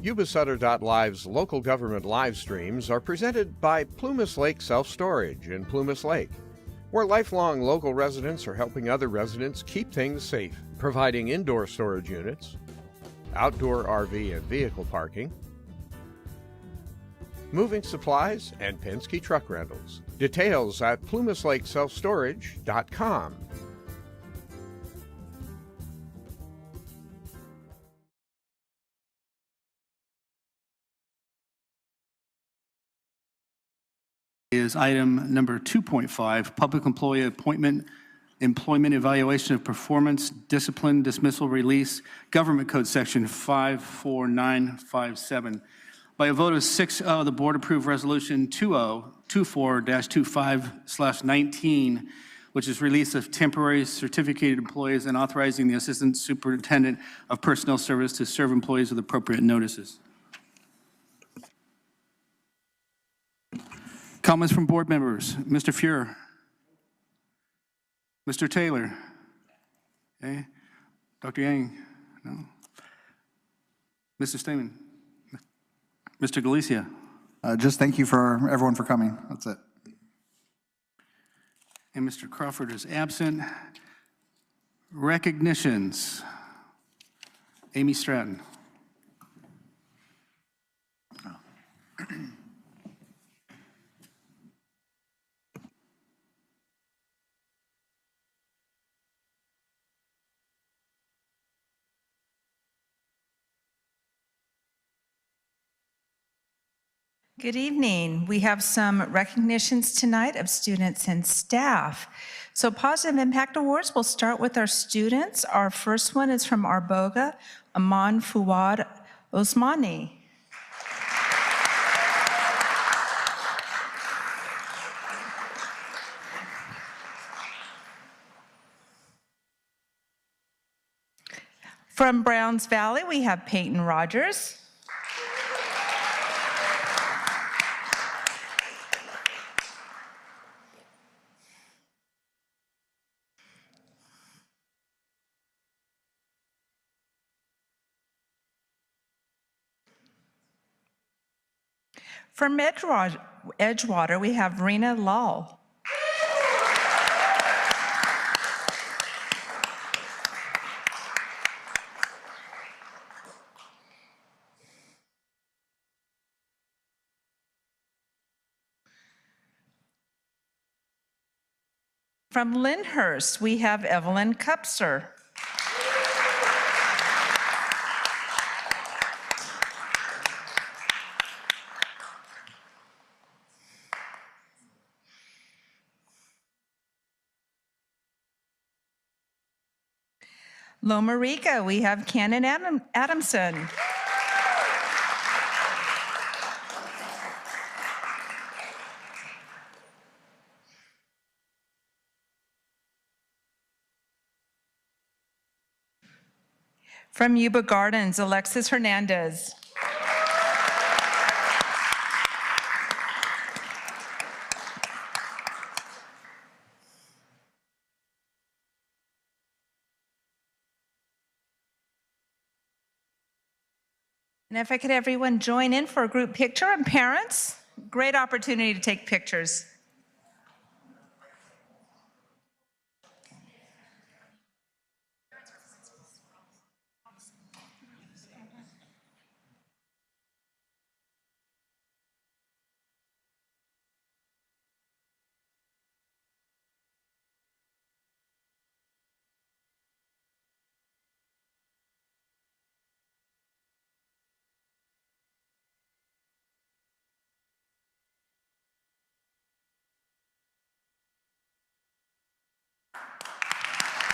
Yuba-Sutter.LIVE's local government live streams are presented by Plumas Lake Self-Storage in Plumas Lake, where lifelong local residents are helping other residents keep things safe, providing indoor storage units, outdoor RV and vehicle parking, moving supplies, and Penske truck rentals. Details at plumaslakeselfstorage.com. Is item number 2.5, public employee appointment, employment evaluation of performance, discipline, dismissal, release, Government Code Section 54957. By a vote of 6-0, the board approved Resolution 2024-25/19, which is release of temporary certificated employees and authorizing the Assistant Superintendent of Personnel Service to serve employees with appropriate notices. Comments from board members. Mr. Fuhrer. Mr. Taylor. Okay. Dr. Yang. No. Mr. Stamen. Mr. Galicia. Just thank you for everyone for coming. That's it. And Mr. Crawford is absent. Recognitions. Amy Stratton. Good evening. We have some recognitions tonight of students and staff. So Positive Impact Awards, we'll start with our students. Our first one is from Arboga, Aman Fuad Osmani. From Browns Valley, we have Peyton Rogers. From Edgewater, we have Rena Lal. From Lyndhurst, we have Evelyn Kupser. Loma Rica, we have Cannon Adamson. From Yuba Gardens, Alexis Hernandez. And if I could have everyone join in for a group picture, and parents, great opportunity to take pictures.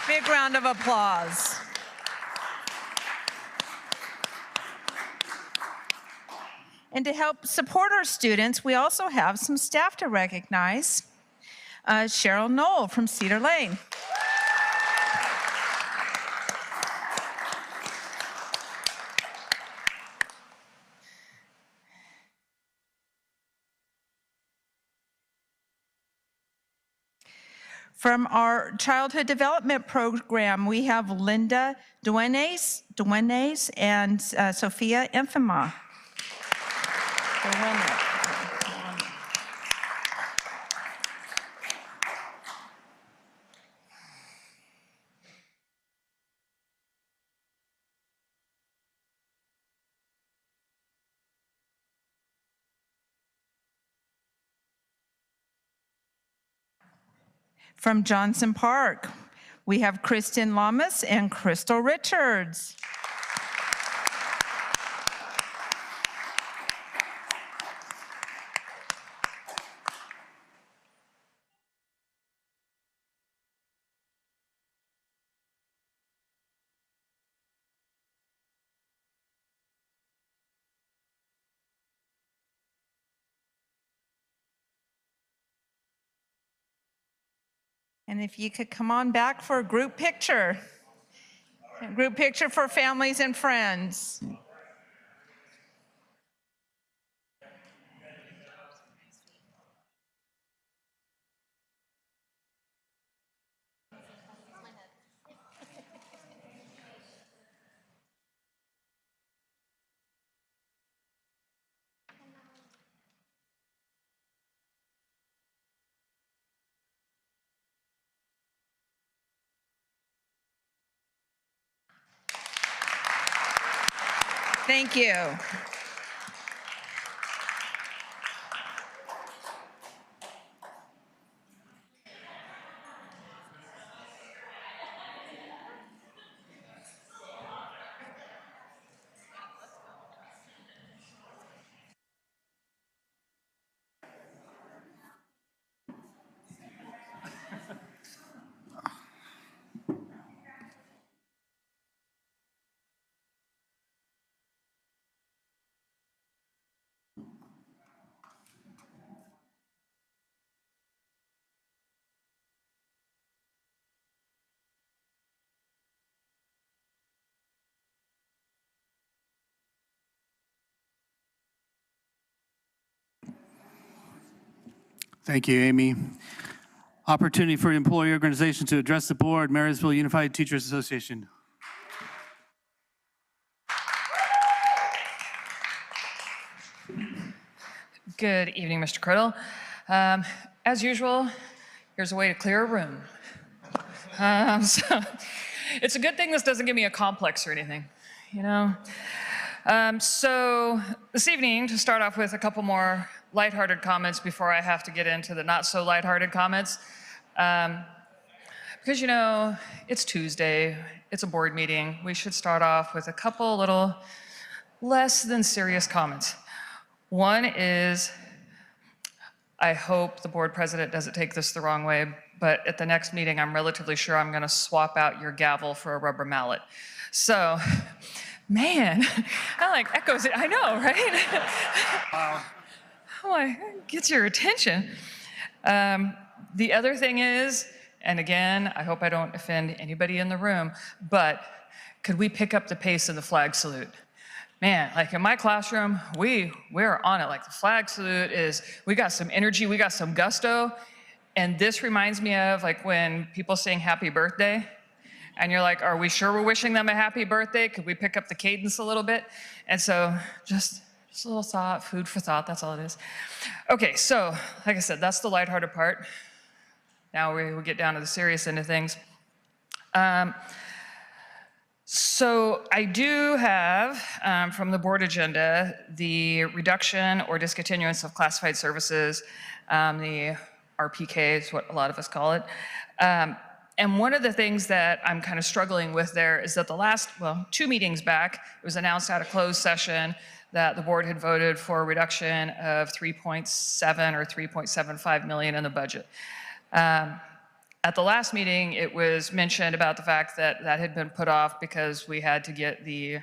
Big round of applause. And to help support our students, we also have some staff to recognize. Cheryl Knoll from Cedar Lane. From our childhood development program, we have Linda Duenes and Sophia Infima. From Johnson Park, we have Kristen Lamas and Crystal Richards. And if you could come on back for a group picture. A group picture for families and friends. Thank you. Thank you, Amy. Opportunity for employee organization to address the board, Marysville Unified Teachers Association. Good evening, Mr. Criddle. As usual, here's a way to clear a room. So it's a good thing this doesn't give me a complex or anything, you know? So this evening, to start off with a couple more lighthearted comments before I have to get into the not so lighthearted comments. Because, you know, it's Tuesday, it's a board meeting. We should start off with a couple little less than serious comments. One is, I hope the board president doesn't take this the wrong way, but at the next meeting, I'm relatively sure I'm gonna swap out your gavel for a rubber mallet. So, man, that like echoes it, I know, right? Wow. Oh, gets your attention. The other thing is, and again, I hope I don't offend anybody in the room, but could we pick up the pace in the flag salute? Man, like in my classroom, we're on it. Like the flag salute is, we got some energy, we got some gusto. And this reminds me of like when people sing happy birthday and you're like, are we sure we're wishing them a happy birthday? Could we pick up the cadence a little bit? And so just a little thought, food for thought, that's all it is. Okay, so like I said, that's the lighthearted part. Now we get down to the serious end of things. So I do have, from the board agenda, the reduction or discontinuance of classified services, the RPK is what a lot of us call it. And one of the things that I'm kind of struggling with there is that the last, well, 2 meetings back, it was announced at a closed session that the board had voted for a reduction of 3.7 or 3.75 million in the budget. At the last meeting, it was mentioned about the fact that that had been put off because we had to get the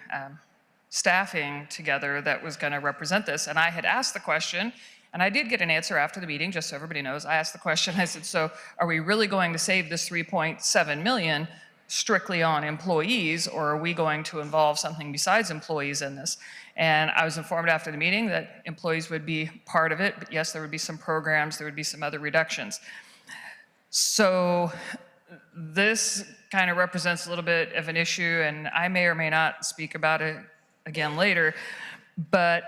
staffing together that was going to represent this. And I had asked the question, and I did get an answer after the meeting, just so everybody knows. I asked the question, I said, so are we really going to save this 3.7 million strictly on employees, or are we going to involve something besides employees in this? And I was informed after the meeting that employees would be part of it, but yes, there would be some programs, there would be some other reductions. So this kind of represents a little bit of an issue, and I may or may not speak about it again later, but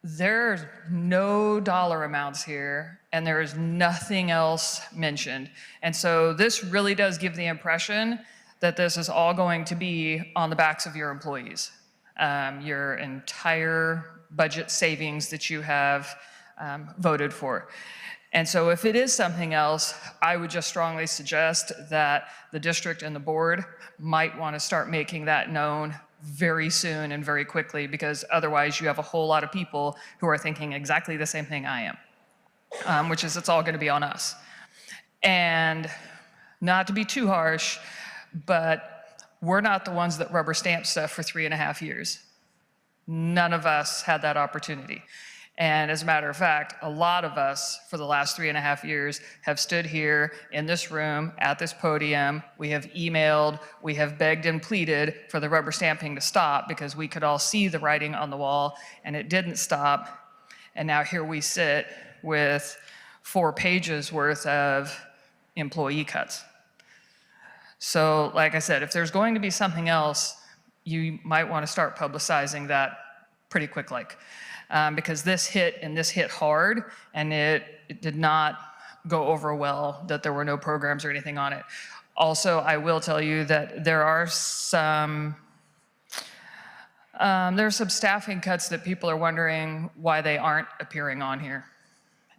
there's no dollar amounts here, and there is nothing else mentioned. And so this really does give the impression that this is all going to be on the backs of your employees. Your entire budget savings that you have voted for. And so if it is something else, I would just strongly suggest that the district and the board might want to start making that known very soon and very quickly, because otherwise you have a whole lot of people who are thinking exactly the same thing I am, which is it's all going to be on us. And not to be too harsh, but we're not the ones that rubber stamp stuff for 3.5 years. None of us had that opportunity. And as a matter of fact, a lot of us for the last 3.5 years have stood here in this room at this podium. We have emailed, we have begged and pleaded for the rubber stamping to stop because we could all see the writing on the wall and it didn't stop. And now here we sit with 4 pages worth of employee cuts. So like I said, if there's going to be something else, you might want to start publicizing that pretty quick like. Because this hit hard, and it did not go over well, that there were no programs or anything on it. Also, I will tell you that there are some staffing cuts that people are wondering why they aren't appearing on here.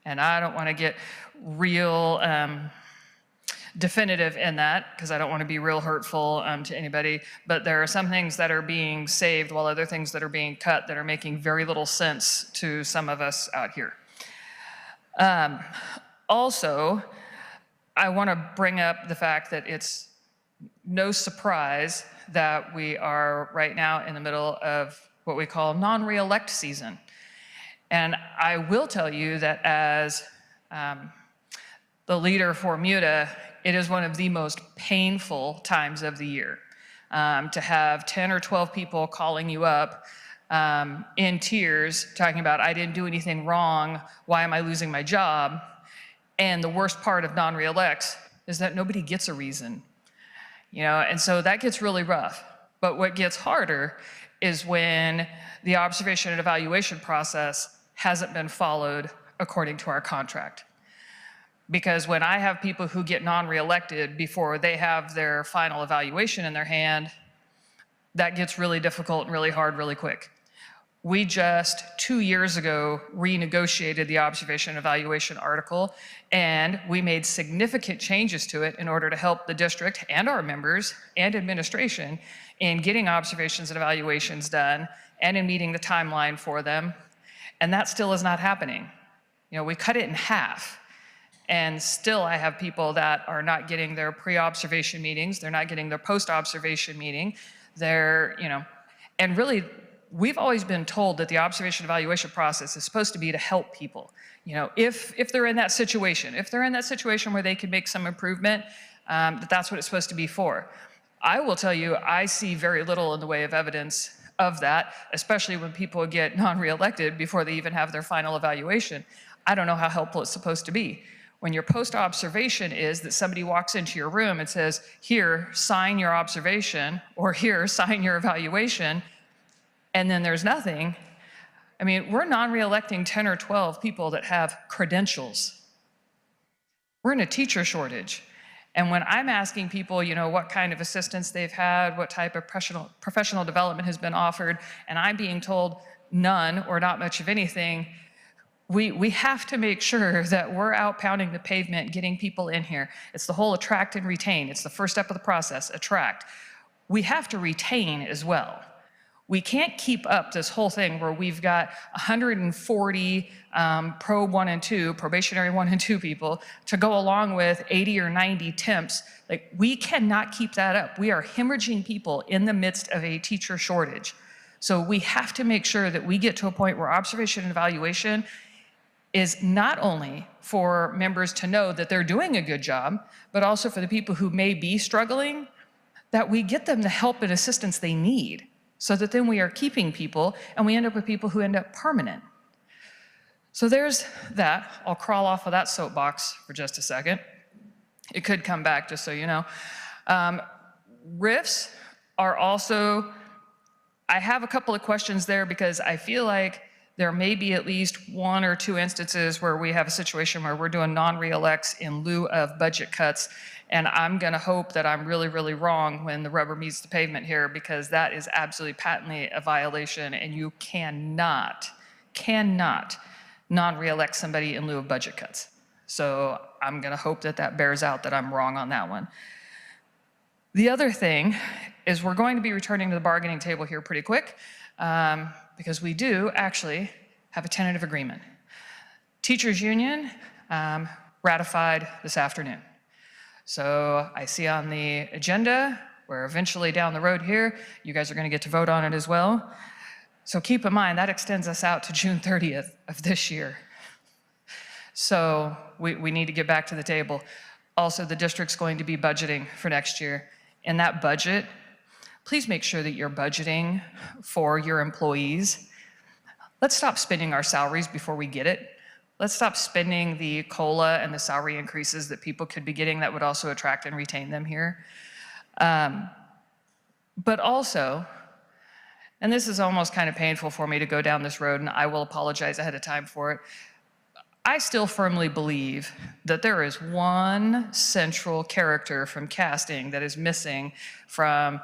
And I don't want to get real definitive in that, because I don't want to be real hurtful to anybody, but there are some things that are being saved while other things that are being cut that are making very little sense to some of us out here. Also, I want to bring up the fact that it's no surprise that we are right now in the middle of what we call non-reelect season. And I will tell you that as the leader for MUTA, it is one of the most painful times of the year to have 10 or 12 people calling you up in tears, talking about, I didn't do anything wrong, why am I losing my job? And the worst part of non-reelects is that nobody gets a reason, you know, and so that gets really rough. But what gets harder is when the observation and evaluation process hasn't been followed according to our contract. Because when I have people who get non-reelected before they have their final evaluation in their hand, that gets really difficult and really hard really quick. We just 2 years ago renegotiated the observation and evaluation article, and we made significant changes to it in order to help the district and our members and administration in getting observations and evaluations done and in meeting the timeline for them. And that still is not happening. You know, we cut it in half. And still I have people that are not getting their pre-observation meetings, they're not getting their post-observation meeting, they're, you know, and really, we've always been told that the observation evaluation process is supposed to be to help people. You know, if they're in that situation, where they can make some improvement, that's what it's supposed to be for. I will tell you, I see very little in the way of evidence of that, especially when people get non-reelected before they even have their final evaluation. I don't know how helpful it's supposed to be. When your post-observation is that somebody walks into your room and says, here, sign your observation, or here, sign your evaluation, and then there's nothing. I mean, we're non-reelecting 10 or 12 people that have credentials. We're in a teacher shortage. And when I'm asking people, you know, what kind of assistance they've had, what type of professional development has been offered, and I'm being told none or not much of anything, we have to make sure that we're out pounding the pavement, getting people in here. It's the whole attract and retain. It's the first step of the process, attract. We have to retain as well. We can't keep up this whole thing where we've got 140 probe 1 and 2, probationary 1 and 2 people to go along with 80 or 90 temps. Like, we cannot keep that up. We are hemorrhaging people in the midst of a teacher shortage. So we have to make sure that we get to a point where observation and evaluation is not only for members to know that they're doing a good job, but also for the people who may be struggling, that we get them the help and assistance they need, so that then we are keeping people and we end up with people who end up permanent. So there's that. I'll crawl off of that soapbox for just a second. It could come back, just so you know. RIFs are also, I have a couple of questions there because I feel like there may be at least 1 or 2 instances where we have a situation where we're doing non-re-elects in lieu of budget cuts. And I'm going to hope that I'm really, really wrong when the rubber meets the pavement here, because that is absolutely patently a violation, and you cannot non-re-elect somebody in lieu of budget cuts. So I'm going to hope that that bears out that I'm wrong on that one. The other thing is we're going to be returning to the bargaining table here pretty quick, because we do actually have a tentative agreement. Teachers Union ratified this afternoon. So I see on the agenda, we're eventually down the road here, you guys are going to get to vote on it as well. So keep in mind, that extends us out to June 30th of this year. So we need to get back to the table. Also, the district's going to be budgeting for next year. In that budget, please make sure that you're budgeting for your employees. Let's stop spending our salaries before we get it. Let's stop spending the COLA and the salary increases that people could be getting that would also attract and retain them here. But also, and this is almost kind of painful for me to go down this road, and I will apologize ahead of time for it. I still firmly believe that there is one central character from casting that is missing from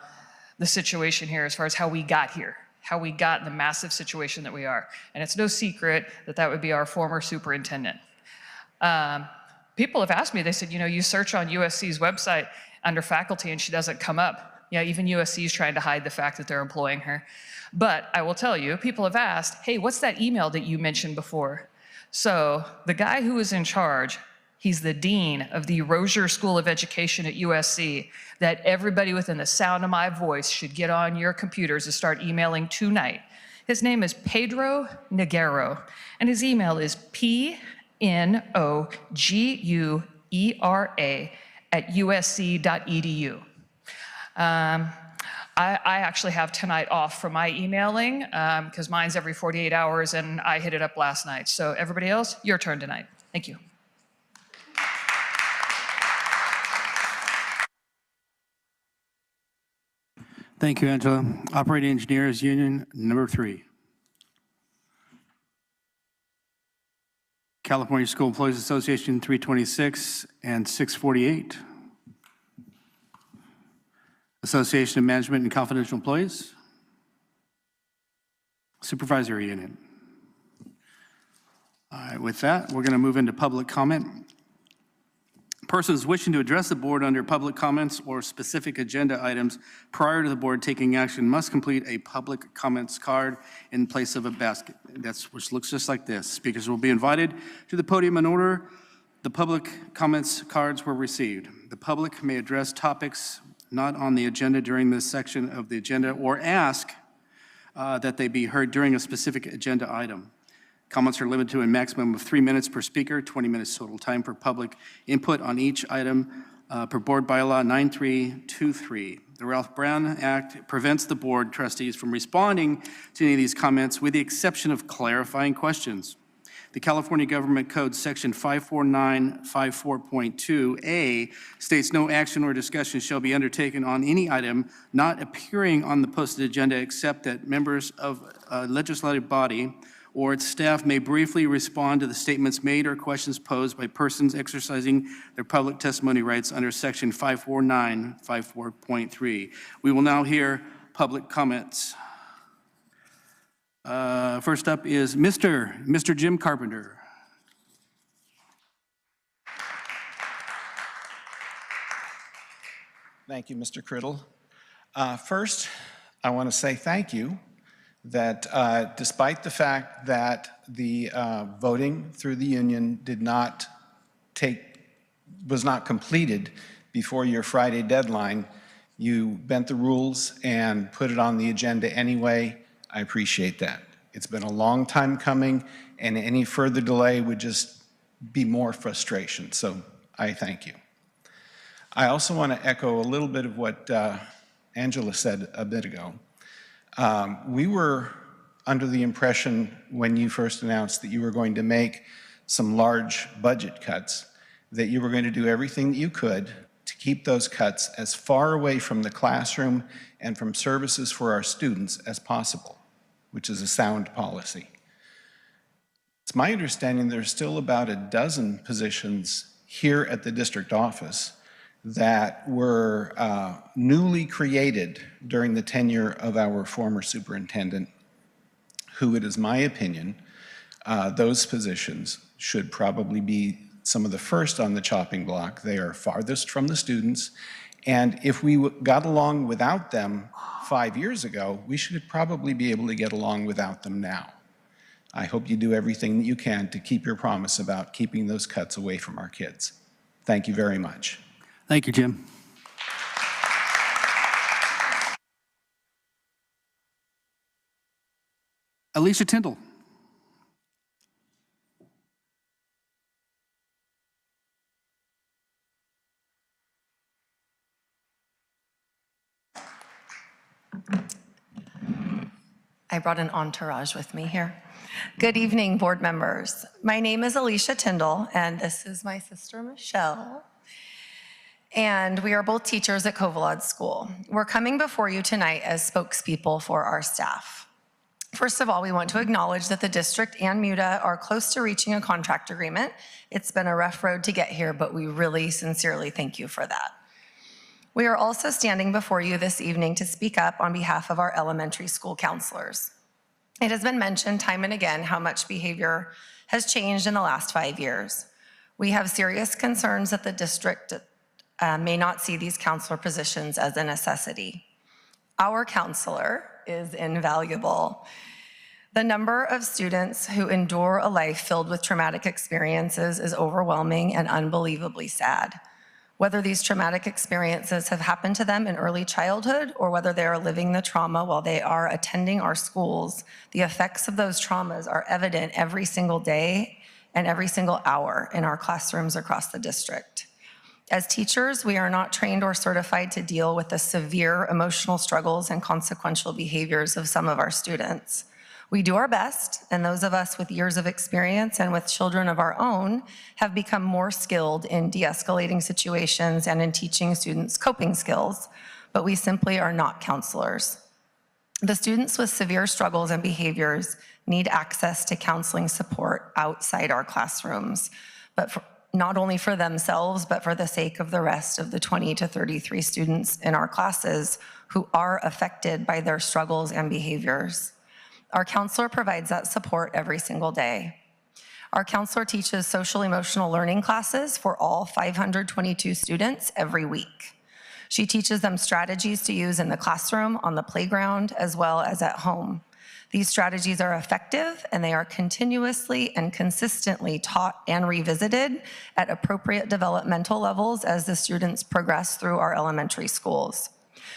the situation here as far as how we got here, how we got in the massive situation that we are. And it's no secret that that would be our former superintendent. People have asked me, they said, you know, you search on USC's website under faculty and she doesn't come up. Yeah, even USC is trying to hide the fact that they're employing her. But I will tell you, people have asked, hey, what's that email that you mentioned before? So the guy who is in charge, he's the dean of the Rozier School of Education at USC, that everybody within the sound of my voice should get on your computers and start emailing tonight. His name is Pedro Noguera, and his email is pnoguera@usc.edu. I actually have tonight off from my emailing because mine's every 48 hours and I hit it up last night. So everybody else, your turn tonight. Thank you. Thank you, Angela. Operating Engineers Union number 3. California School Employees Association 326 and 648. Association of Management and Confidential Employees. Supervisory Unit. All right, with that, we're going to move into public comment. Persons wishing to address the board under public comments or specific agenda items prior to the board taking action must complete a public comments card in place of a basket, which looks just like this. Speakers will be invited to the podium in order the public comments cards were received. The public may address topics not on the agenda during this section of the agenda or ask that they be heard during a specific agenda item. Comments are limited to a maximum of 3 minutes per speaker, 20 minutes total time for public input on each item per Board Bylaw 9323. The Ralph Brown Act prevents the board trustees from responding to any of these comments with the exception of clarifying questions. The California Government Code Section 54954.2a states no action or discussion shall be undertaken on any item not appearing on the posted agenda except that members of a legislative body or its staff may briefly respond to the statements made or questions posed by persons exercising their public testimony rights under Section 54954.3. We will now hear public comments. First up is Mr. Jim Carpenter. Thank you, Mr. Criddle. First, I want to say thank you that despite the fact that the voting through the union was not completed before your Friday deadline, you bent the rules and put it on the agenda anyway. I appreciate that. It's been a long time coming, and any further delay would just be more frustration, so I thank you. I also want to echo a little bit of what Angela said a bit ago. We were under the impression when you first announced that you were going to make some large budget cuts, that you were going to do everything that you could to keep those cuts as far away from the classroom and from services for our students as possible, which is a sound policy. It's my understanding there's still about a dozen positions here at the district office that were newly created during the tenure of our former superintendent, who it is my opinion, those positions should probably be some of the first on the chopping block. They are farthest from the students, and if we got along without them 5 years ago, we should probably be able to get along without them now. I hope you do everything that you can to keep your promise about keeping those cuts away from our kids. Thank you very much. Thank you, Jim. Alicia Tyndall. I brought an entourage with me here. Good evening, board members. My name is Alicia Tyndall, and this is my sister, Michelle. And we are both teachers at Covalod School. We're coming before you tonight as spokespeople for our staff. First of all, we want to acknowledge that the district and MUTA are close to reaching a contract agreement. It's been a rough road to get here, but we really sincerely thank you for that. We are also standing before you this evening to speak up on behalf of our elementary school counselors. It has been mentioned time and again how much behavior has changed in the last 5 years. We have serious concerns that the district may not see these counselor positions as a necessity. Our counselor is invaluable. The number of students who endure a life filled with traumatic experiences is overwhelming and unbelievably sad. Whether these traumatic experiences have happened to them in early childhood or whether they are living the trauma while they are attending our schools, the effects of those traumas are evident every single day and every single hour in our classrooms across the district. As teachers, we are not trained or certified to deal with the severe emotional struggles and consequential behaviors of some of our students. We do our best, and those of us with years of experience and with children of our own have become more skilled in de-escalating situations and in teaching students coping skills, but we simply are not counselors. The students with severe struggles and behaviors need access to counseling support outside our classrooms, but not only for themselves, but for the sake of the rest of the 20 to 33 students in our classes who are affected by their struggles and behaviors. Our counselor provides that support every single day. Our counselor teaches social emotional learning classes for all 522 students every week. She teaches them strategies to use in the classroom, on the playground, as well as at home. These strategies are effective and they are continuously and consistently taught and revisited at appropriate developmental levels as the students progress through our elementary schools.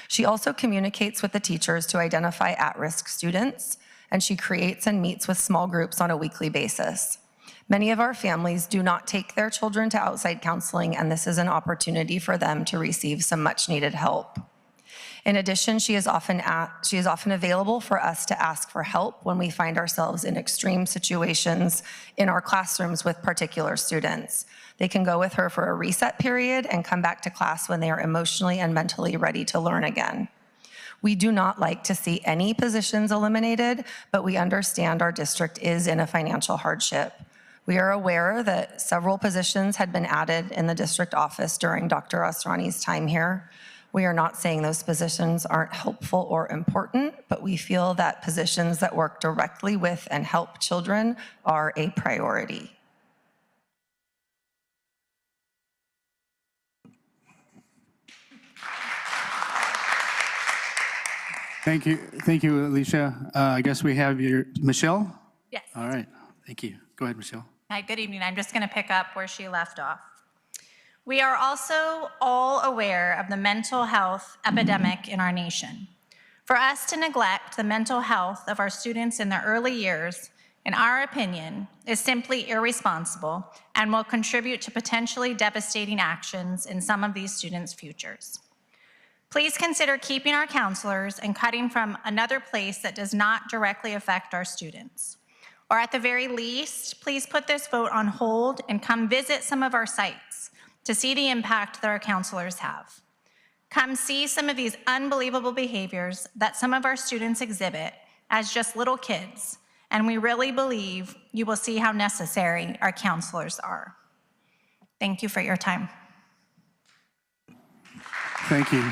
She also communicates with the teachers to identify at-risk students, and she creates and meets with small groups on a weekly basis. Many of our families do not take their children to outside counseling, and this is an opportunity for them to receive some much needed help. In addition, she is often available for us to ask for help when we find ourselves in extreme situations in our classrooms with particular students. They can go with her for a reset period and come back to class when they are emotionally and mentally ready to learn again. We do not like to see any positions eliminated, but we understand our district is in a financial hardship. We are aware that several positions had been added in the district office during Dr. Asrani's time here. We are not saying those positions aren't helpful or important, but we feel that positions that work directly with and help children are a priority. Thank you, Alicia. I guess we have Michelle? Yes. All right, thank you. Go ahead, Michelle. Hi, good evening. I'm just going to pick up where she left off. We are also all aware of the mental health epidemic in our nation. For us to neglect the mental health of our students in their early years, in our opinion, is simply irresponsible and will contribute to potentially devastating actions in some of these students' futures. Please consider keeping our counselors and cutting from another place that does not directly affect our students. Or at the very least, please put this vote on hold and come visit some of our sites to see the impact that our counselors have. Come see some of these unbelievable behaviors that some of our students exhibit as just little kids, and we really believe you will see how necessary our counselors are. Thank you for your time. Thank you.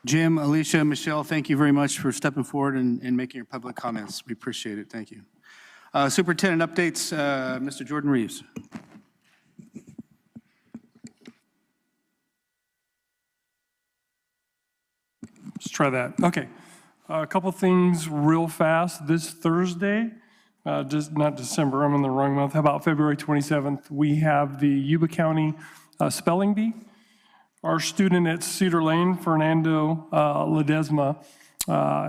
Jim, Alicia, Michelle, thank you very much for stepping forward and making your public comments. We appreciate it. Thank you. Superintendent updates, Mr. Jordan Reeves. Let's try that. Okay. A couple things real fast. This Thursday, just not December, I'm in the wrong month. How about February 27th? We have the Yuba County Spelling Bee. Our student at Cedar Lane, Fernando Ledesma,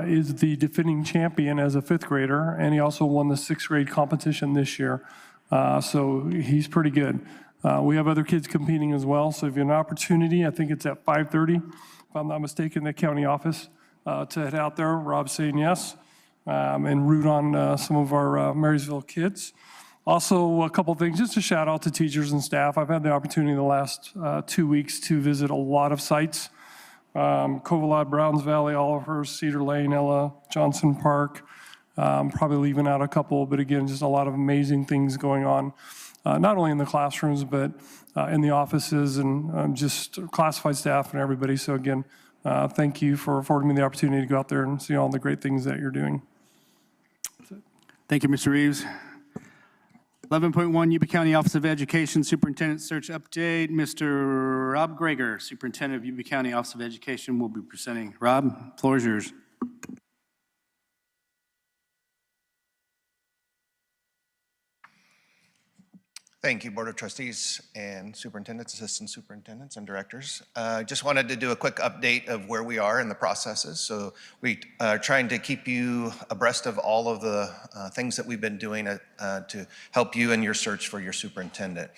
is the defending champion as a 5th grader, and he also won the 6th grade competition this year. So he's pretty good. We have other kids competing as well, so if you have an opportunity, I think it's at 5:30, if I'm not mistaken, the county office, to head out there. Rob's saying yes, and root on some of our Marysville kids. Also, a couple things, just a shout out to teachers and staff. I've had the opportunity in the last 2 weeks to visit a lot of sites. Covalot, Browns Valley, Oliver, Cedar Lane, Ella, Johnson Park. Probably leaving out a couple, but again, just a lot of amazing things going on. Not only in the classrooms, but in the offices and just classified staff and everybody. So again, thank you for affording me the opportunity to go out there and see all the great things that you're doing. Thank you, Mr. Reeves. 11.1 Yuba County Office of Education Superintendent Search Update. Mr. Rob Greger, Superintendent of Yuba County Office of Education, will be presenting. Rob, floor is yours. Thank you, Board of Trustees and Superintendents, Assistant Superintendents, and Directors. Just wanted to do a quick update of where we are in the processes. So we are trying to keep you abreast of all of the things that we've been doing to help you in your search for your superintendent.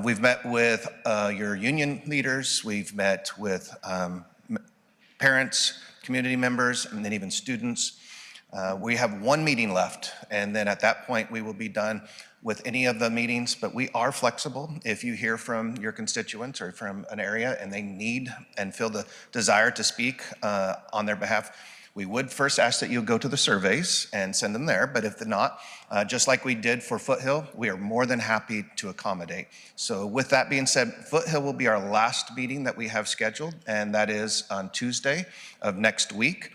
We've met with your union leaders, we've met with parents, community members, and then even students. We have one meeting left, and then at that point we will be done with any of the meetings, but we are flexible. If you hear from your constituents or from an area and they need and feel the desire to speak on their behalf, we would first ask that you go to the surveys and send them there, but if not, just like we did for Foothill, we are more than happy to accommodate. So with that being said, Foothill will be our last meeting that we have scheduled, and that is on Tuesday of next week.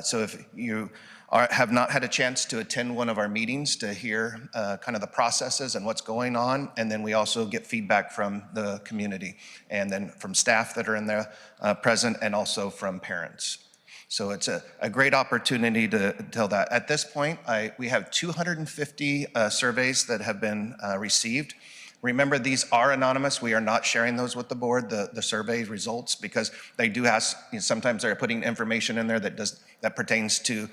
So if you have not had a chance to attend one of our meetings to hear kind of the processes and what's going on, and then we also get feedback from the community and then from staff that are in there present, and also from parents. So it's a great opportunity to tell that. At this point, we have 250 surveys that have been received. Remember, these are anonymous. We are not sharing those with the board, the survey results, because they do ask, sometimes they're putting information in there that pertains to,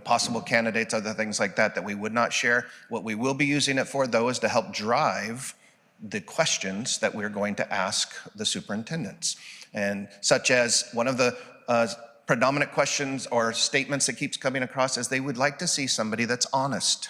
possible candidates, other things like that we would not share. What we will be using it for, though, is to help drive the questions that we're going to ask the superintendents. And such as one of the predominant questions or statements that keeps coming across is they would like to see somebody that's honest,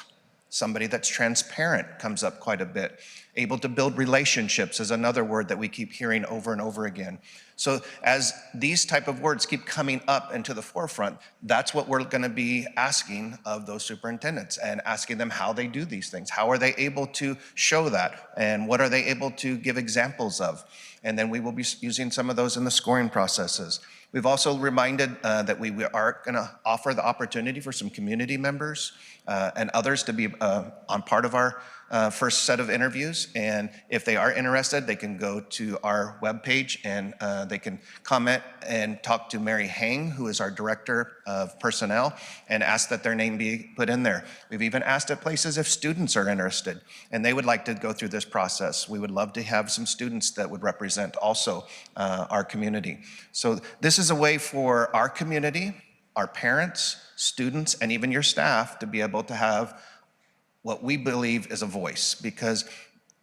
somebody that's transparent, comes up quite a bit. Able to build relationships is another word that we keep hearing over and over again. So as these type of words keep coming up into the forefront, that's what we're going to be asking of those superintendents and asking them how they do these things. How are they able to show that? And what are they able to give examples of? And then we will be using some of those in the scoring processes. We've also reminded that we are going to offer the opportunity for some community members and others to be on part of our first set of interviews. And if they are interested, they can go to our webpage and they can comment and talk to Mary Hang, who is our Director of Personnel, and ask that their name be put in there. We've even asked at places if students are interested and they would like to go through this process. We would love to have some students that would represent also our community. So this is a way for our community, our parents, students, and even your staff to be able to have what we believe is a voice, because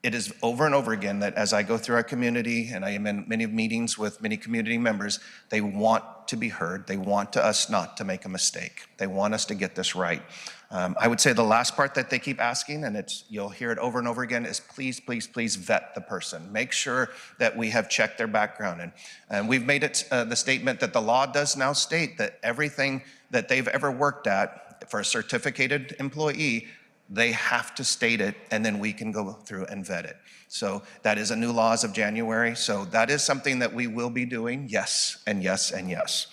it is over and over again that as I go through our community and I am in many meetings with many community members, they want to be heard. They want us not to make a mistake. They want us to get this right. I would say the last part that they keep asking, and you'll hear it over and over again, is please, please, please vet the person. Make sure that we have checked their background. And we've made it the statement that the law does now state that everything that they've ever worked at for a certificated employee, they have to state it, and then we can go through and vet it. So that is a new law as of January. So that is something that we will be doing, yes, and yes, and yes.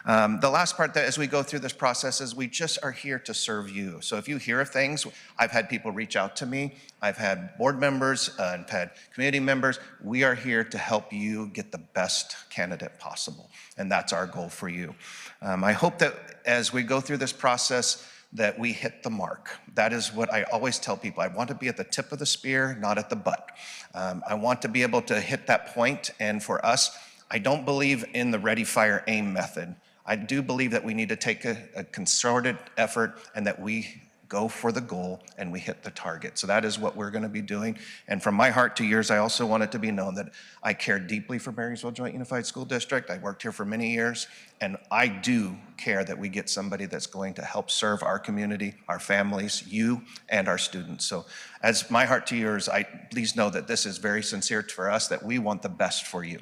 The last part that as we go through this process is we just are here to serve you. So if you hear of things, I've had people reach out to me. I've had board members, I've had community members. We are here to help you get the best candidate possible. And that's our goal for you. I hope that as we go through this process, that we hit the mark. That is what I always tell people. I want to be at the tip of the spear, not at the butt. I want to be able to hit that point, and for us, I don't believe in the ready, fire, aim method. I do believe that we need to take a concerted effort and that we go for the goal and we hit the target. So that is what we're going to be doing. And from my heart to yours, I also want it to be known that I care deeply for Marysville Joint Unified School District. I worked here for many years, and I do care that we get somebody that's going to help serve our community, our families, you, and our students. So as my heart to yours, please know that this is very sincere for us, that we want the best for you.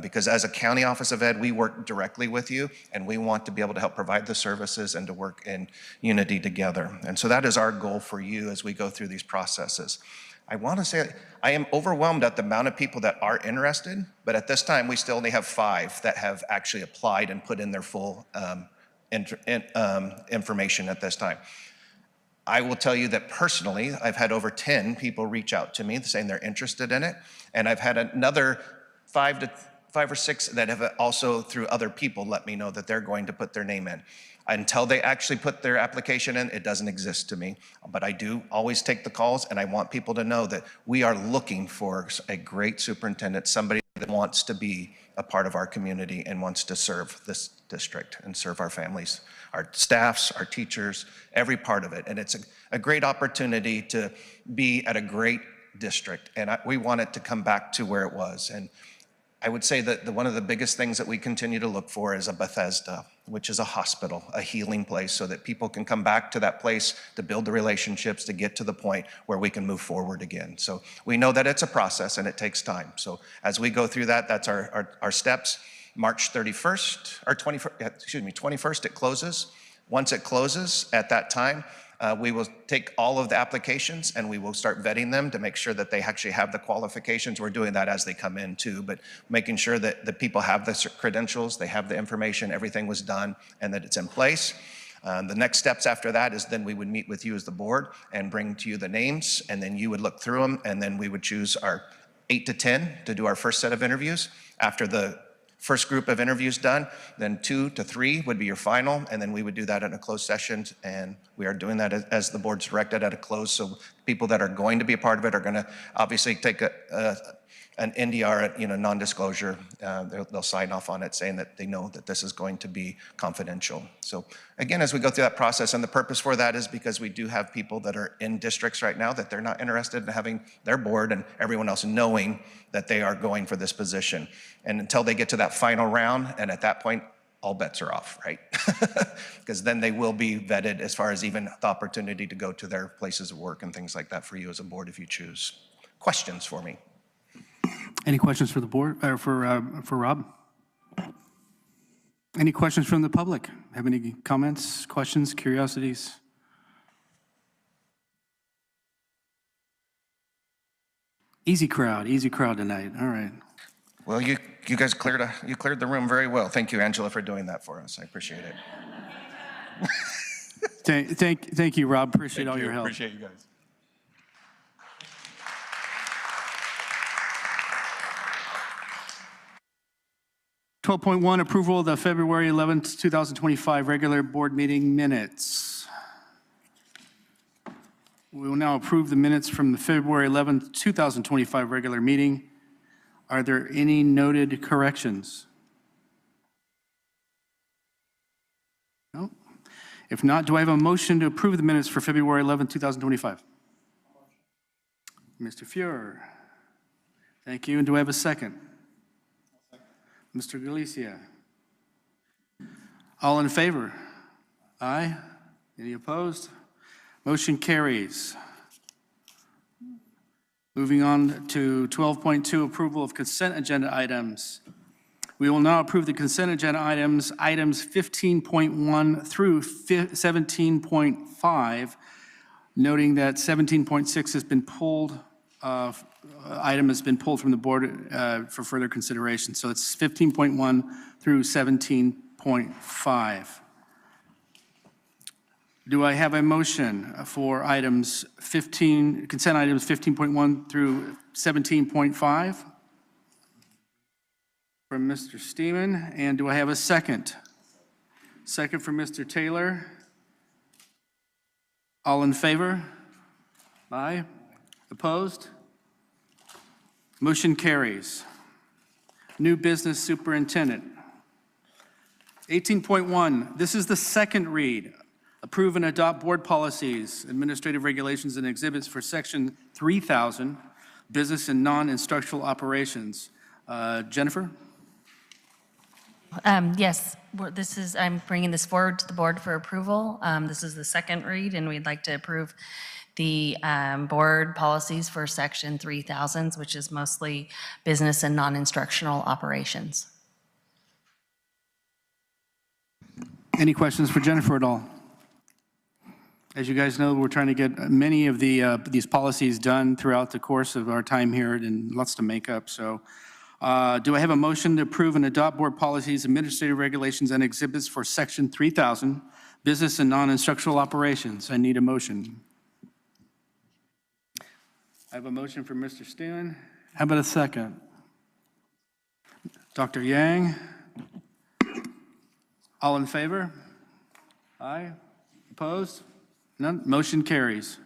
Because as a county office of ed, we work directly with you, and we want to be able to help provide the services and to work in unity together. And so that is our goal for you as we go through these processes. I want to say I am overwhelmed at the amount of people that are interested, but at this time we still only have 5 that have actually applied and put in their full information at this time. I will tell you that personally, I've had over 10 people reach out to me saying they're interested in it, and I've had another 5 or 6 that have also through other people let me know that they're going to put their name in. Until they actually put their application in, it doesn't exist to me. But I do always take the calls, and I want people to know that we are looking for a great superintendent, somebody that wants to be a part of our community and wants to serve this district and serve our families, our staffs, our teachers, every part of it. And it's a great opportunity to be at a great district, and we want it to come back to where it was. And I would say that one of the biggest things that we continue to look for is a Bethesda, which is a hospital, a healing place, so that people can come back to that place to build the relationships, to get to the point where we can move forward again. So we know that it's a process and it takes time. So as we go through that, that's our steps. March 31st, or 21st, it closes. Once it closes, at that time, we will take all of the applications and we will start vetting them to make sure that they actually have the qualifications. We're doing that as they come in too, but making sure that the people have the credentials, they have the information, everything was done, and that it's in place. The next steps after that is then we would meet with you as the board and bring to you the names, and then you would look through them, and then we would choose our 8 to 10 to do our first set of interviews. After the first group of interviews done, then 2 to 3 would be your final, and then we would do that in a closed session, and we are doing that as the board's directed at a close. So people that are going to be a part of it are going to obviously take an NDR, non-disclosure. They'll sign off on it saying that they know that this is going to be confidential. So again, as we go through that process, and the purpose for that is because we do have people that are in districts right now that they're not interested in having their board and everyone else knowing that they are going for this position. And until they get to that final round, and at that point, all bets are off, right? Because then they will be vetted as far as even the opportunity to go to their places of work and things like that for you as a board if you choose. Questions for me? Any questions for the board, or for Rob? Any questions from the public? Have any comments, questions, curiosities? Easy crowd tonight. All right. Well, you guys cleared the room very well. Thank you, Angela, for doing that for us. I appreciate it. Thank you, Rob. Appreciate all your help. Appreciate you guys. .1 approval of the February 11th, 2025 regular board meeting minutes. We will now approve the minutes from the February 11th, 2025 regular meeting. Are there any noted corrections? No. If not, do I have a motion to approve the minutes for February 11th, 2025? Mr. Fuhrer. Thank you. And do I have a second? Mr. Galicia. All in favor? Aye. Any opposed? Motion carries. Moving on to 12.2, approval of consent agenda items. We will now approve the consent agenda items 15.1 through 17.5, noting that 17.6 has been pulled, item has been pulled from the board for further consideration. So it's 15.1 through 17.5. Do I have a motion for consent items 15.1 through 17.5? From Mr. Steeman, and do I have a second? Second from Mr. Taylor. All in favor? Aye. Opposed? Motion carries. New business superintendent. 18.1, this is the second read. Approve and adopt board policies, administrative regulations, and exhibits for Section 3000, business and non-instructional operations. Jennifer? Yes, I'm bringing this forward to the board for approval. This is the second read, and we'd like to approve the board policies for Section 3000, which is mostly business and non-instructional operations. Any questions for Jennifer at all? As you guys know, we're trying to get many of these policies done throughout the course of our time here, and lots to make up. So do I have a motion to approve and adopt board policies, administrative regulations, and exhibits for Section 3000, business and non-instructional operations? I need a motion. I have a motion for Mr. Steeman. How about a second? Dr. Yang? All in favor? Aye. Opposed? None. Motion carries.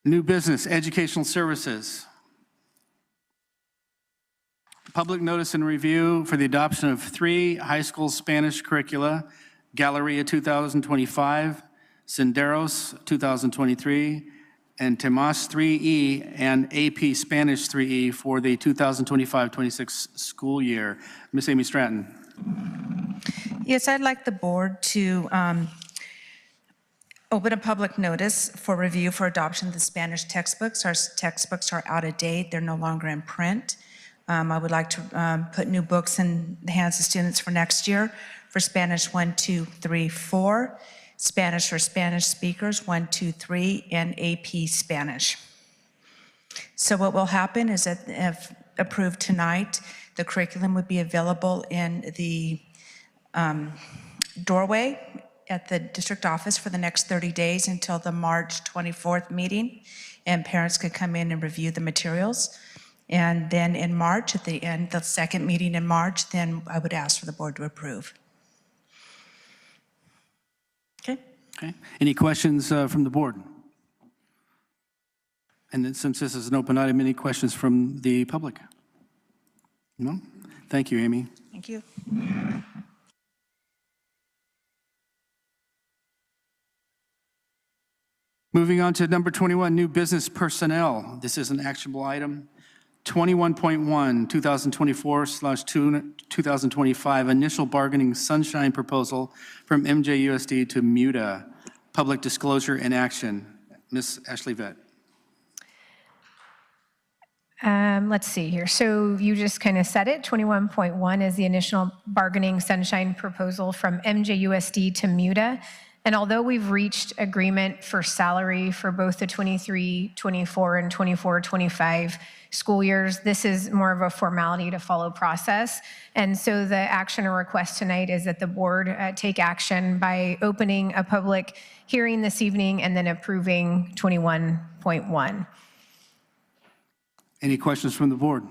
New business, educational services. Public notice and review for the adoption of 3 high school Spanish curricula, Galleria 2025, Senderos 2023, and Temas 3E and AP Spanish 3E for the 2025-26 school year. Ms. Amy Stratton. Yes, I'd like the board to open a public notice for review for adoption of the Spanish textbooks. Our textbooks are out of date. They're no longer in print. I would like to put new books in the hands of students for next year for Spanish 1, 2, 3, 4, Spanish for Spanish speakers 1, 2, 3, and AP Spanish. So what will happen is that if approved tonight, the curriculum would be available in the doorway at the district office for the next 30 days until the March 24th meeting, and parents could come in and review the materials. And then in March, at the end, the second meeting in March, then I would ask for the board to approve. Okay. Okay. Any questions from the board? And then since this is an open item, any questions from the public? No? Thank you, Amy. Thank you. Moving on to number 21, new business personnel. This is an actionable item. 21.1, 2024/2025, initial bargaining sunshine proposal from MJUSD to MUTA, public disclosure and action. Ms. Ashley Vett. Let's see here. So you just kind of said it. 21.1 is the initial bargaining sunshine proposal from MJUSD to MUTA. And although we've reached agreement for salary for both the 23-24 and 24-25 school years, this is more of a formality to follow process. And so the action or request tonight is that the board take action by opening a public hearing this evening and then approving 21.1. Any questions from the board?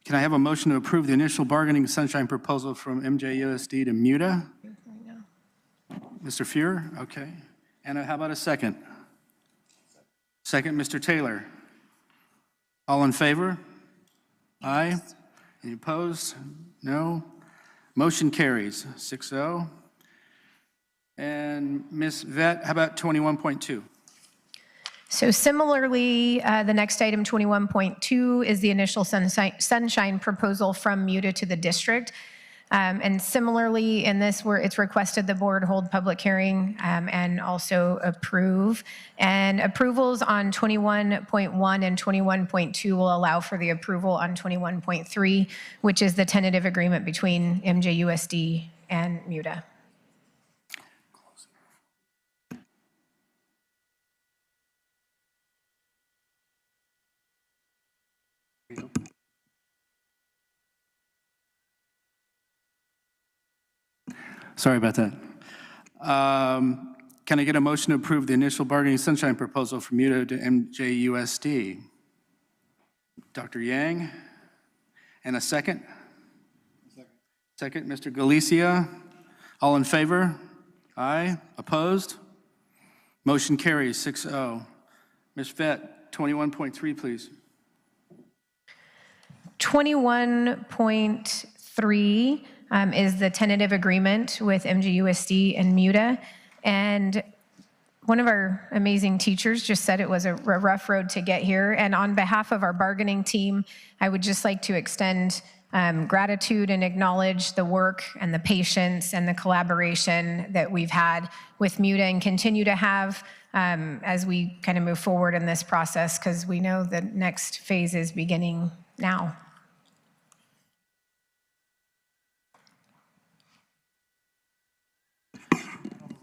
Can I have a motion to approve the initial bargaining sunshine proposal from MJUSD to MUTA? Mr. Fuhrer, okay. And how about a second? Second, Mr. Taylor. All in favor? Aye. Any opposed? No. Motion carries 6-0. And Ms. Vett, how about 21.2? So similarly, the next item, 21.2, is the initial sunshine proposal from MUTA to the district. And similarly, in this, where it's requested the board hold public hearing and also approve. And approvals on 21.1 and 21.2 will allow for the approval on 21.3, which is the tentative agreement between MJUSD and MUTA. Sorry about that. Can I get a motion to approve the initial bargaining sunshine proposal from MUTA to MJUSD? Dr. Yang? And a second? Second, Mr. Galicia. All in favor? Aye. Opposed? Motion carries 6-0. Ms. Vett, 21.3, please. 21.3 is the tentative agreement with MJUSD and MUTA. And one of our amazing teachers just said it was a rough road to get here. And on behalf of our bargaining team, I would just like to extend gratitude and acknowledge the work and the patience and the collaboration that we've had with MUTA and continue to have as we kind of move forward in this process, because we know the next phase is beginning now.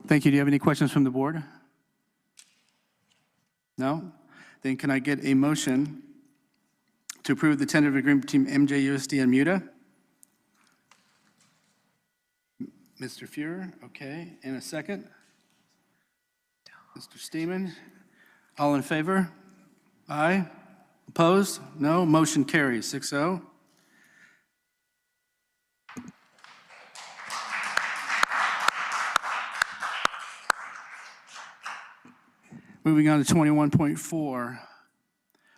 Thank you. Do you have any questions from the board? No? Then can I get a motion to approve the tentative agreement between MJUSD and MUTA? Mr. Fuhrer, okay. And a second? Mr. Steeman? All in favor? Aye. Opposed? No. Motion carries 6-0. Moving on to 21.4,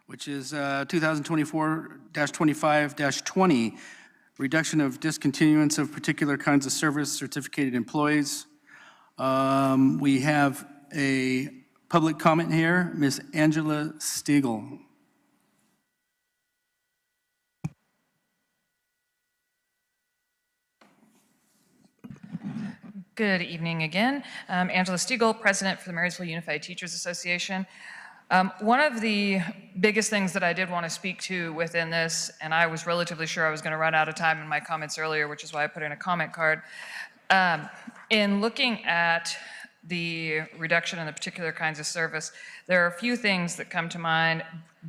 which is 2024-25-20, reduction of discontinuance of particular kinds of service certificated employees. We have a public comment here, Ms. Angela Stiegel. Good evening again. Angela Stiegel, President for the Marysville Unified Teachers Association. One of the biggest things that I did want to speak to within this, and I was relatively sure I was going to run out of time in my comments earlier, which is why I put in a comment card. In looking at the reduction in the particular kinds of service, there are a few things that come to mind,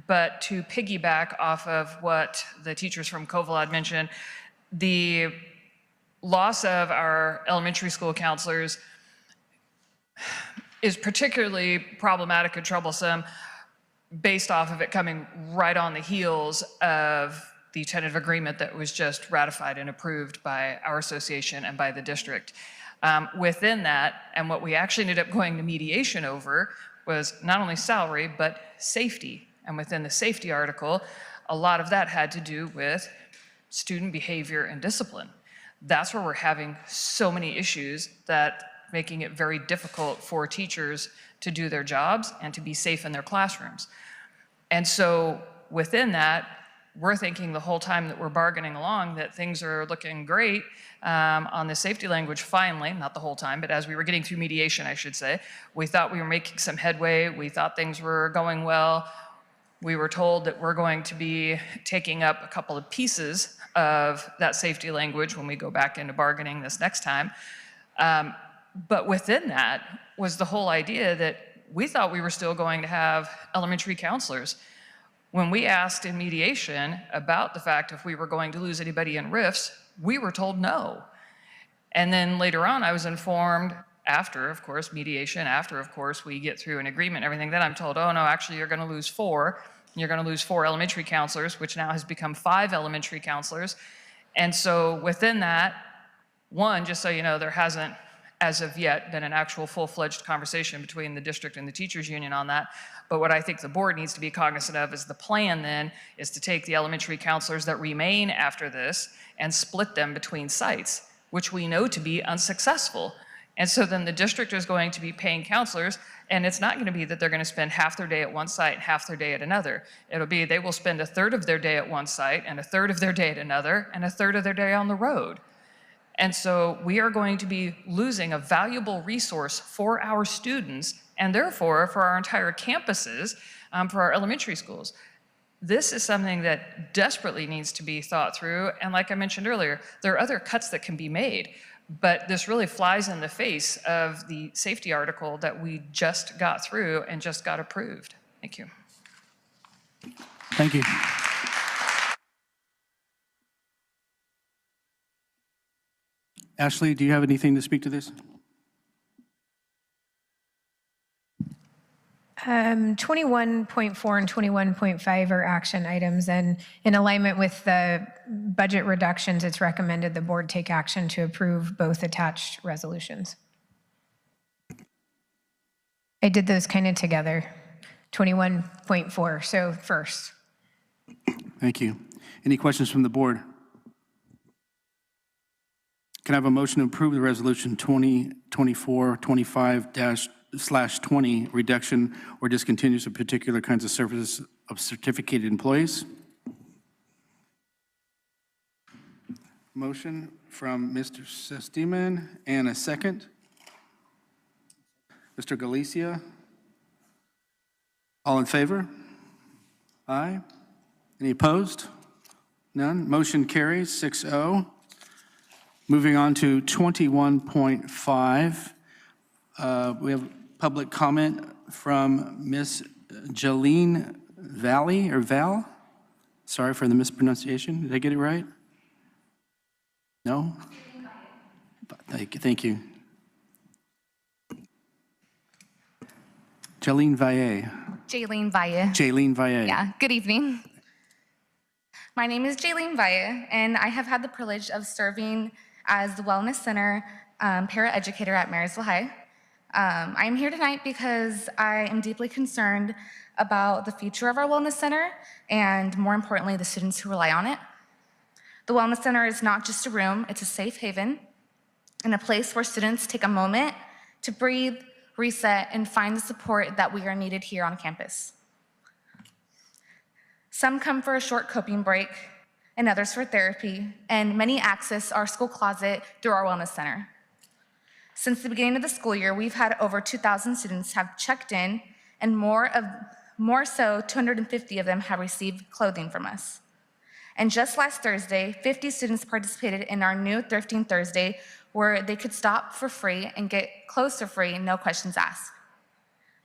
but to piggyback off of what the teachers from Covalad mentioned, the loss of our elementary school counselors is particularly problematic and troublesome based off of it coming right on the heels of the tentative agreement that was just ratified and approved by our association and by the district. Within that, and what we actually ended up going to mediation over, was not only salary, but safety. And within the safety article, a lot of that had to do with student behavior and discipline. That's where we're having so many issues that making it very difficult for teachers to do their jobs and to be safe in their classrooms. And so within that, we're thinking the whole time that we're bargaining along that things are looking great on the safety language finally, not the whole time, but as we were getting through mediation, I should say, we thought we were making some headway. We thought things were going well. We were told that we're going to be taking up a couple of pieces of that safety language when we go back into bargaining this next time. But within that was the whole idea that we thought we were still going to have elementary counselors. When we asked in mediation about the fact if we were going to lose anybody in RIFs, we were told no. And then later on, I was informed after, of course, mediation, after, of course, we get through an agreement and everything, then I'm told, oh no, actually you're gonna lose 4. You're gonna lose 4 elementary counselors, which now has become 5 elementary counselors. And so within that, one, just so you know, there hasn't, as of yet, been an actual full-fledged conversation between the district and the teachers union on that. But what I think the board needs to be cognizant of is the plan then is to take the elementary counselors that remain after this and split them between sites, which we know to be unsuccessful. And so then the district is going to be paying counselors, and it's not going to be that they're going to spend half their day at one site and half their day at another. It'll be they will spend a third of their day at one site and a third of their day at another and a third of their day on the road. And so we are going to be losing a valuable resource for our students and therefore for our entire campuses, for our elementary schools. This is something that desperately needs to be thought through. And like I mentioned earlier, there are other cuts that can be made. But this really flies in the face of the safety article that we just got through and just got approved. Thank you. Thank you. Ashley, do you have anything to speak to this? 21.4 and 21.5 are action items, and in alignment with the budget reductions, it's recommended the board take action to approve both attached resolutions. I did those kind of together, 21.4, so first. Thank you. Any questions from the board? Can I have a motion to approve the resolution 2024-25-/20, reduction or discontinuance of particular kinds of services of certificated employees? Motion from Mr. Sestiman and a second. Mr. Galicia. All in favor? Aye. Any opposed? None. Motion carries 6-0. Moving on to 21.5. We have public comment from Ms. Jolene Valley, or Val? Sorry for the mispronunciation. Did I get it right? No? Thank you. Jolene Valle. Jaylene Valle. Jaylene Valle. Yeah, good evening. My name is Jaylene Valle, and I have had the privilege of serving as the Wellness Center paraeducator at Marysville High. I am here tonight because I am deeply concerned about the future of our Wellness Center and, more importantly, the students who rely on it. The Wellness Center is not just a room, it's a safe haven and a place where students take a moment to breathe, reset, and find the support that we are needed here on campus. Some come for a short coping break, and others for therapy, and many access our school closet through our Wellness Center. Since the beginning of the school year, we've had over 2,000 students have checked in, and more so, 250 of them have received clothing from us. And just last Thursday, 50 students participated in our new Thrifting Thursday, where they could stop for free and get clothes for free, no questions asked.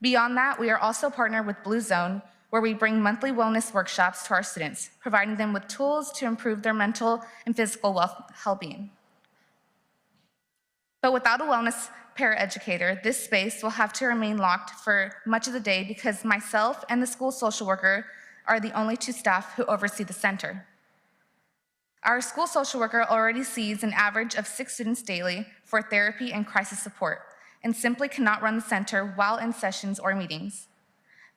Beyond that, we are also partnered with Blue Zone, where we bring monthly wellness workshops to our students, providing them with tools to improve their mental and physical well-being. But without a wellness paraeducator, this space will have to remain locked for much of the day because myself and the school social worker are the only two staff who oversee the center. Our school social worker already sees an average of 6 students daily for therapy and crisis support, and simply cannot run the center while in sessions or meetings.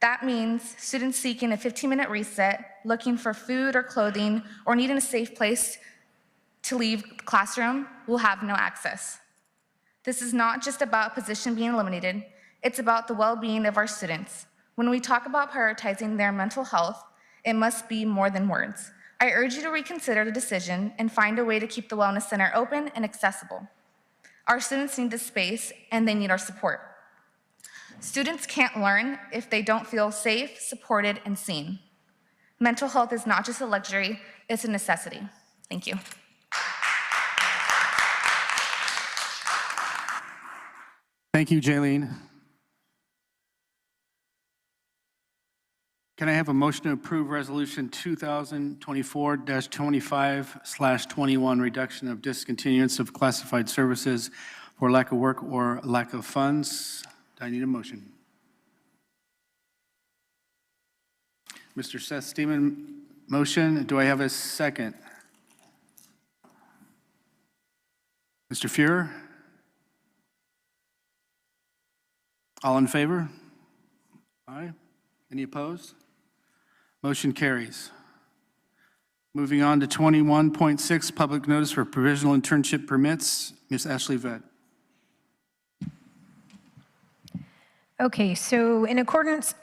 That means students seeking a 15-minute reset, looking for food or clothing, or needing a safe place to leave the classroom will have no access. This is not just about a position being eliminated, it's about the well-being of our students. When we talk about prioritizing their mental health, it must be more than words. I urge you to reconsider the decision and find a way to keep the Wellness Center open and accessible. Our students need this space and they need our support. Students can't learn if they don't feel safe, supported, and seen. Mental health is not just a luxury, it's a necessity. Thank you. Thank you, Jaylene. Can I have a motion to approve Resolution 2024-25/21, reduction of discontinuance of classified services for lack of work or lack of funds? Do I need a motion? Mr. Seth Steeman, motion. Do I have a second? Mr. Fuhrer? All in favor? Aye. Any opposed? Motion carries. Moving on to 21.6, public notice for provisional internship permits. Ms. Ashley Vett. Okay, so in accordance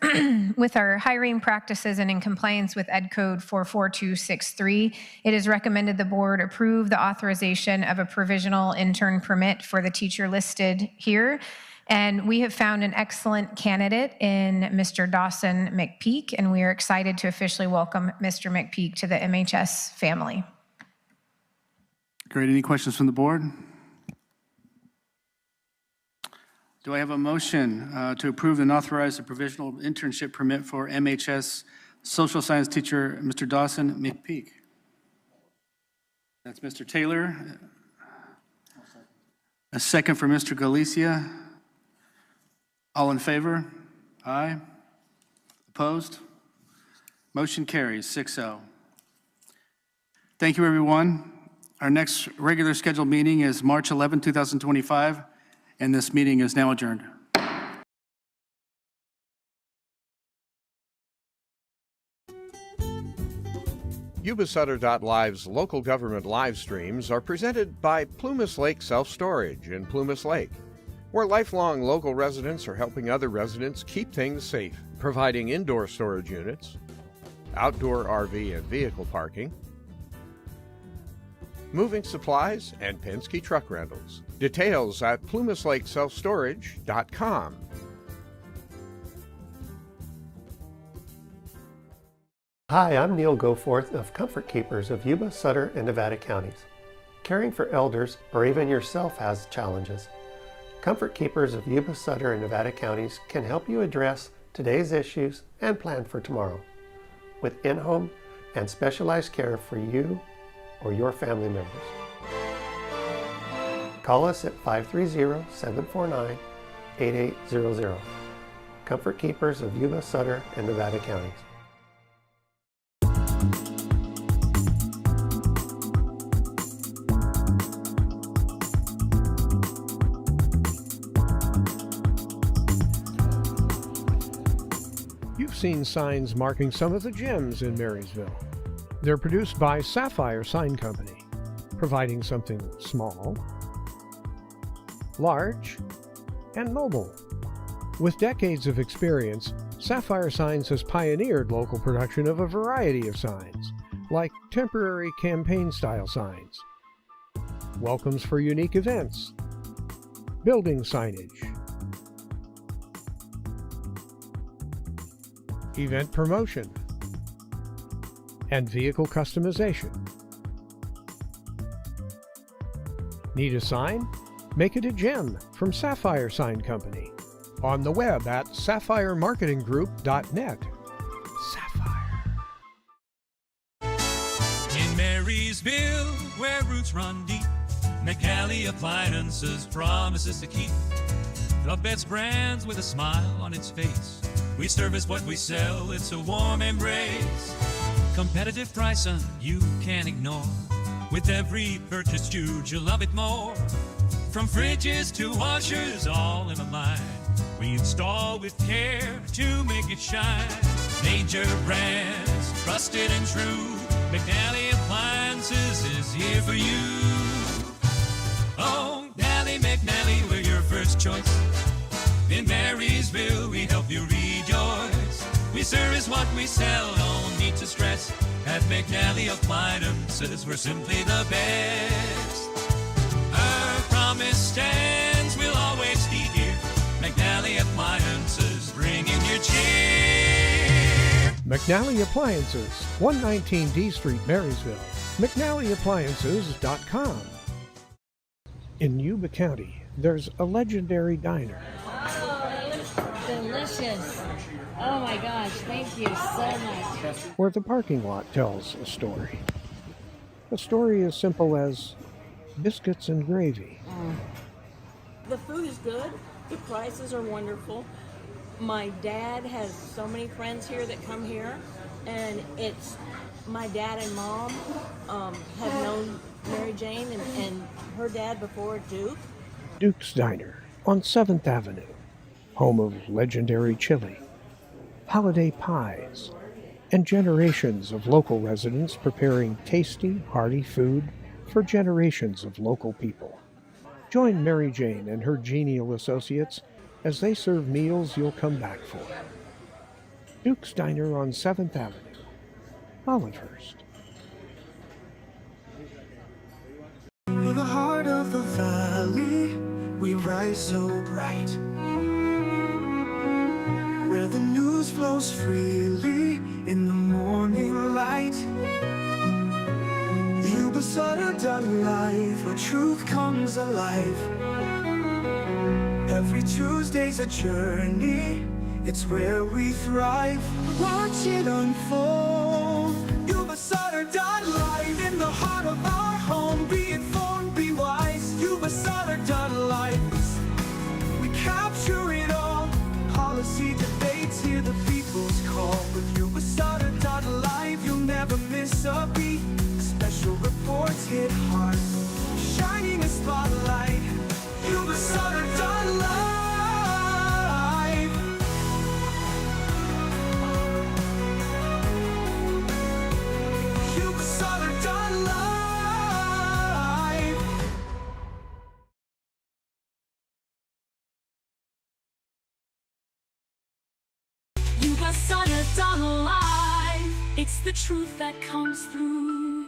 with our hiring practices and in compliance with Ed Code 44263, it is recommended the board approve the authorization of a provisional intern permit for the teacher listed here. And we have found an excellent candidate in Mr. Dawson McPeak, and we are excited to officially welcome Mr. McPeak to the MHS family. Great. Any questions from the board? Do I have a motion to approve and authorize a provisional internship permit for MHS social science teacher, Mr. Dawson McPeak? That's Mr. Taylor. A second for Mr. Galicia. All in favor? Aye. Opposed? Motion carries 6-0. Thank you, everyone. Our next regular scheduled meeting is March 11, 2025, and this meeting is now adjourned. Yuba-Sutter.LIVE's local government live streams are presented by Plumas Lake Self-Storage in Plumas Lake, where lifelong local residents are helping other residents keep things safe, providing indoor storage units, outdoor RV and vehicle parking, moving supplies, and Penske truck rentals. Details at plumaslakeselfstorage.com. Hi, I'm Neil Goforth of Comfort Keepers of Yuba, Sutter, and Nevada counties. Caring for elders or even yourself has challenges. Comfort Keepers of Yuba, Sutter, and Nevada counties can help you address today's issues and plan for tomorrow with in-home and specialized care for you or your family members. Call us at 530-749-8800. Comfort Keepers of Yuba, Sutter, and Nevada counties. You've seen signs marking some of the gyms in Marysville. They're produced by Sapphire Sign Company, providing something small, large, and mobile. With decades of experience, Sapphire Signs has pioneered local production of a variety of signs, like temporary campaign-style signs, welcomes for unique events, building signage, event promotion, and vehicle customization. Need a sign? Make it a gem from Sapphire Sign Company. On the web at sapphiremarketinggroup.net. Sapphire. In Marysville, where roots run deep, McNally Appliances promises to keep the best brands with a smile on its face. We service what we sell, it's a warm embrace. Competitive pricing you can't ignore. With every purchase you'll love it more. From fridges to washers, all in a line. We install with care to make it shine. Major brands, trusted and true. McNally Appliances is here for you. Oh, McNally, we're your first choice. In Marysville, we help you rejoice. We service what we sell, no need to stress. At McNally Appliances, we're simply the best. Our promise stands, we'll always be here. McNally Appliances, bring in your cheer. McNally Appliances, 119 D Street, Marysville. McNallyAppliances.com. In Yuba County, there's a legendary diner. Delicious. Oh my gosh, thank you so much. Where the parking lot tells a story. A story as simple as biscuits and gravy. The food is good. The prices are wonderful. My dad has so many friends here that come here, and it's my dad and mom have known Mary Jane and her dad before Duke. Duke's Diner on 7th Avenue, home of legendary chili, holiday pies, and generations of local residents preparing tasty, hearty food for generations of local people. Join Mary Jane and her genial associates as they serve meals you'll come back for. Duke's Diner on 7th Avenue, Olivehurst. In the heart of the valley, we rise so bright, where the news flows freely in the morning light. Yuba-Sutter.LIVE, where truth comes alive. Every Tuesday's a journey, it's where we thrive. Watch it unfold. Yuba-Sutter.LIVE, in the heart of our home. Be informed, be wise. Yuba-Sutter.LIVE, we capture it all. Policy debates, hear the people's call. With Yuba-Sutter.LIVE, you'll never miss a beat. Special reports hit hard, shining a spotlight. Yuba-Sutter.LIVE. Yuba-Sutter.LIVE. Yuba-Sutter.LIVE. It's the truth that comes through.